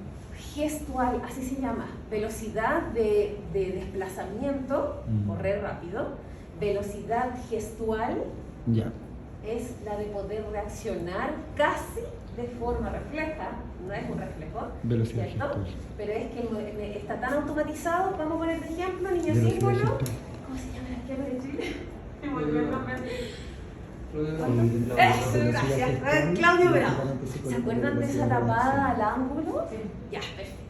S1: gestual, así se llama. Velocidad de desplazamiento, correr rápido. Velocidad gestual
S5: Ya.
S1: es la de poder reaccionar casi de forma refleja, no es un reflejo,
S5: Velocidad
S1: ¿cierto?
S5: gestual.
S1: Pero es que está tan automatizado, vamos a poner de ejemplo, niño
S5: Velocidad
S1: símbolo.
S5: gestual.
S1: ¿Cómo se llama la clave de Chile? Me volvió el nombre.
S5: Velocidad
S1: Gracias.
S5: gestual.
S1: Claudio Bravo.
S5: Equivalente
S1: ¿Se acuerdan de esa
S5: velocidad de
S1: tapada
S5: reacción.
S1: al ángulo? Ya, perfecto.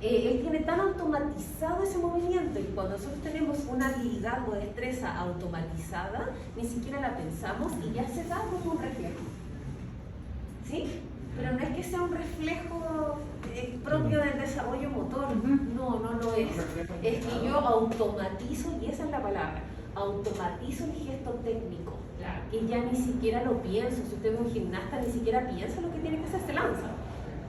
S1: Él tiene tan automatizado ese movimiento y cuando nosotros tenemos una habilidad o destreza automatizada, ni siquiera la pensamos y ya se da como un reflejo. ¿Sí? Pero no es que sea un reflejo propio del desarrollo motor, no, no lo es. Es que yo automatizo, y esa es la palabra, automatizo el gesto técnico, que ya ni siquiera lo pienso. Si usted es un gimnasta, ni siquiera piensa lo que tiene que hacer, se lanza.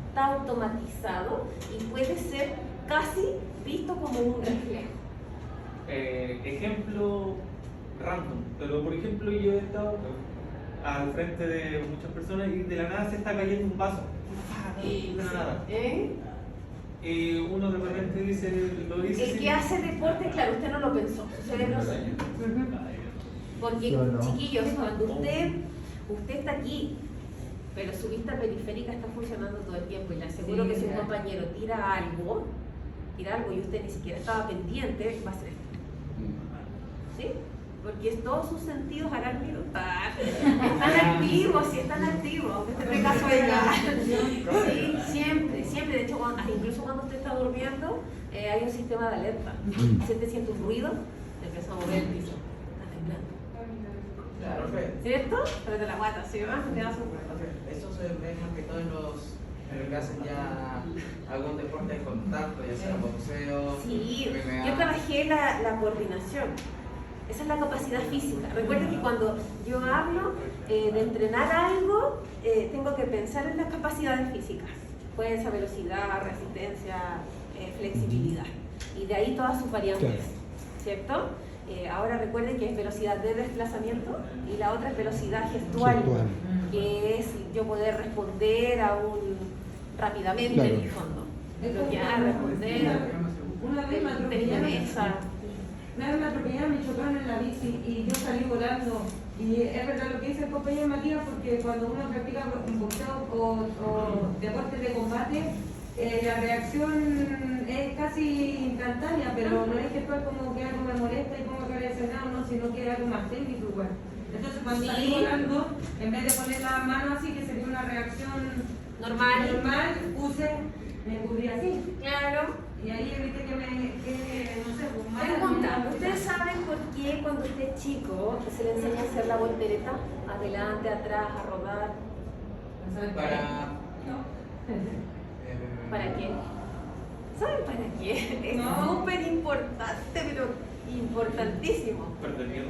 S1: Está automatizado y puede ser casi visto como un reflejo.
S3: Ejemplo random, pero por ejemplo yo he estado al frente de muchas personas y de la nada se está cayendo un vaso. De la nada. Y uno de repente dice, lo dice.
S1: El que hace deporte, claro, usted no lo pensó, su cerebro sí. Porque,
S5: Yo no.
S1: chiquillos, cuando usted está aquí, pero su vista periférica está funcionando todo el tiempo y le aseguro
S4: Sí,
S1: que si un
S4: claro.
S1: compañero tira algo y usted ni siquiera estaba pendiente, va a ser esto. ¿Sí? Porque todos sus sentidos arácnidos están activos, sí están activos. En este caso sí, siempre, siempre. De hecho, incluso cuando usted está durmiendo, hay un sistema de alerta. Si usted siente un ruido, empieza a mover el piso. Está temblando.
S2: Profe,
S1: ¿Cierto? Pero de la guata, ¿sí? Le da su
S2: eso se ve más que todo en los que hacen ya algún deporte de contacto, ya sea boxeo,
S1: Sí,
S2: MMA.
S1: yo trabajé la coordinación. Esa es la capacidad física. Recuerden que cuando yo hablo de entrenar algo, tengo que pensar en las capacidades físicas. Puede ser velocidad, resistencia, flexibilidad. Y de ahí todas sus variantes,
S5: Claro.
S1: ¿cierto? Ahora recuerden que es velocidad de desplazamiento y la otra es velocidad gestual,
S5: Gestual.
S1: que es yo poder responder rápidamente
S5: Claro.
S1: en el fondo. Bloquear, responder,
S4: Una vez me
S1: tenía
S4: atropellaron.
S1: mesa.
S4: Una vez me atropellaron, me chocaron en la bici y yo salí volando. Y es verdad lo que dice el compañero Matías, porque cuando uno practica un boxeo o deportes de combate, la reacción es casi instantánea, pero no es que esto como que algo me molesta y pongo que reaccionar, no, sino que es algo más técnico igual. Entonces cuando
S1: Sí.
S4: salí volando, en vez de poner la mano así, que sería una reacción
S1: Normal.
S4: puse, me cubrí así.
S1: Claro.
S4: Y ahí evité que no sé, pues mal.
S1: Pregunta, ¿ustedes saben por qué cuando usted es chico se le enseña a hacer la voltereta? Adelante, atrás, a rodar.
S2: Para...
S1: ¿Para qué? ¿Saben para qué? Es
S4: No.
S1: súper importante, pero importantísimo.
S3: ¿Perder miedo?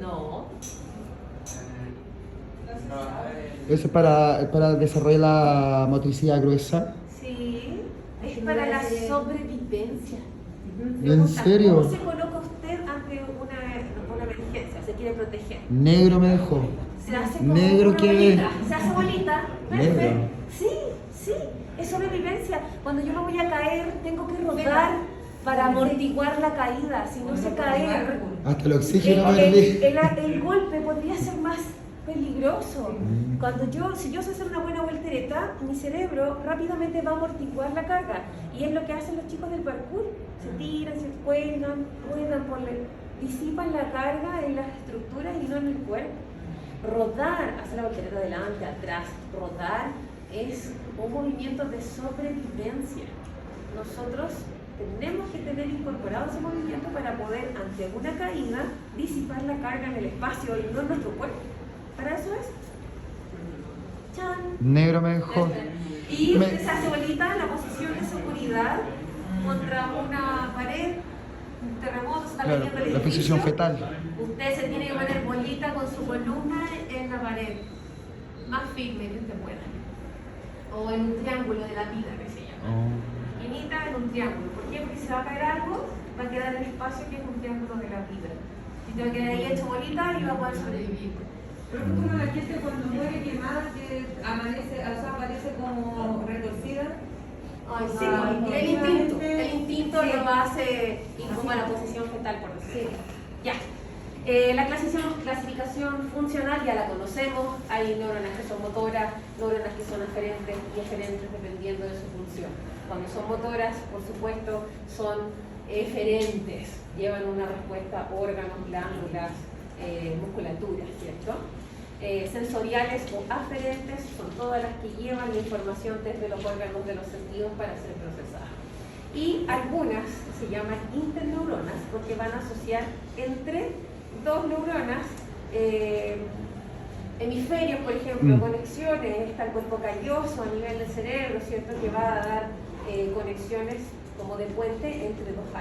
S3: No.
S1: No.
S5: Eso es para desarrollar la motricidad gruesa.
S1: Sí, es para la sobrevivencia.
S5: ¿En
S1: Pregunta,
S5: serio?
S1: ¿cómo se coloca usted ante una emergencia? Se quiere proteger.
S5: Negro me dejó.
S1: Se hace como
S5: Negro
S1: una
S5: que-
S1: bolita. Se hace bolita.
S5: Negro.
S1: Perfecto. Sí, sí. Es sobrevivencia. Cuando yo me voy a caer, tengo que rodar para amortiguar la caída. Si no sé caer,
S5: Hasta el oxígeno perdí.
S1: el golpe podría ser más peligroso. Si yo sé hacer una buena voltereta, mi cerebro rápidamente va a amortiguar la carga. Y es lo que hacen los chicos del parkour. Se tiran, se cuelgan, ruedan, disipan la carga en las estructuras y no en el cuerpo. Rodar, hacer la voltereta adelante, atrás, rodar es un movimiento de sobrevivencia. Nosotros tenemos que tener incorporado ese movimiento para poder, ante una caída, disipar la carga en el espacio y no en nuestro cuerpo. Para eso es. ¡Chan!
S5: Negro me dejó.
S1: Y usted se hace bolita en la posición de seguridad contra una pared, un terremoto, se está
S5: Claro,
S1: cayendo el
S5: la posición
S1: edificio.
S5: fetal.
S1: Usted se tiene que poner bolita con su columna en la pared, más firme que usted pueda. O en un triángulo de la vida, que se llama. Esquinita en un triángulo. ¿Por qué? Porque si va a caer algo, va a quedar el espacio que es un triángulo de la vida. Si te va a quedar ahí hecho bolita y va a poder sobrevivir.
S4: Por ejemplo, la gente cuando muere quemada, que aparece como retorcida.
S1: Ay, sí, el instinto
S4: Sí.
S1: lo hace ir como a la posición fetal, por decirlo. Ya. La clasificación funcional ya la conocemos. Hay neuronas que son motoras, neuronas que son aferentes y eferentes dependiendo de su función. Cuando son motoras, por supuesto, son eferentes. Llevan una respuesta a órganos, glándulas, musculatura, ¿cierto? Sensoriales o aferentes son todas las que llevan la información desde los órganos de los sentidos para ser procesada. Y algunas se llaman interneuronas porque van a asociar entre dos neuronas hemisferios, por ejemplo, conexiones. Está el cuerpo calloso a nivel del cerebro, ¿cierto? Que va a dar conexiones como de puente entre dos áreas.